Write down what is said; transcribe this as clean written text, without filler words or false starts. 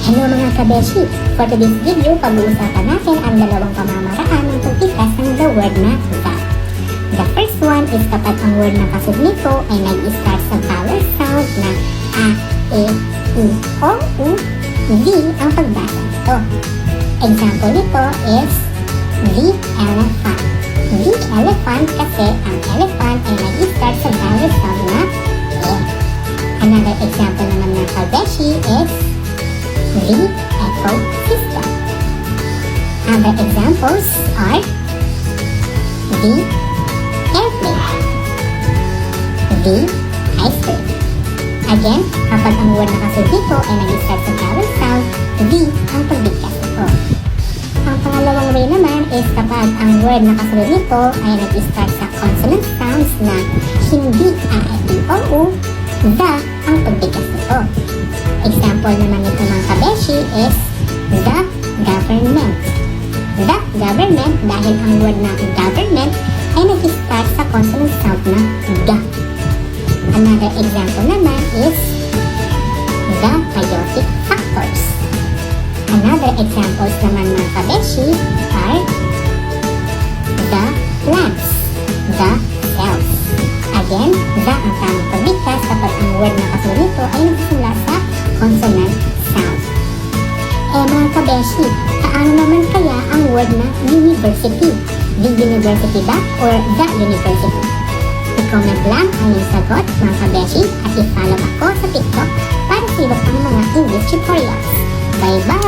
Hello mga kabeshi! For today's video, pag-uusapan natin ang dalawang pamamaraan ng pagpikas ng the word na the. The first one is kapag ang word na kasunod nito ay nag-start sa vowel sound na a, e, i, o, u, v ang pagbasa nito. Example nito is the elephant. The elephant kasi ang elephant ay nag-start sa vowel sound na e. Another example naman ng kabeshi is the ecosystem. Other examples are the airplane, the ice cream. Again, kapag ang word na kasunod dito ay nag-start sa vowel sound, the ang pagbigkas nito. Ang pangalawang way naman is kapag ang word na kasunod nito ay nag-start sa consonant sounds na hindi a, e, i, o, u, the ang pagbigkas nito. Example naman nito mga kabeshi is the government. The government dahil ang word na government ay nag-start sa consonant sound na the. Another example naman is the biotic factors. Another examples naman mga kabeshi are the plants, the cells. Again, the ang tamang pagbigkas kapag ang word na kasunod nito ay nagsimula sa consonant sound. Mga kabeshi, paano naman kaya ang word na university? The university ba or the university? I-comment lang ang iyong sagot mga kabeshi at i-follow ako sa TikTok para sa iba pang mga English tutorials. Bye-bye!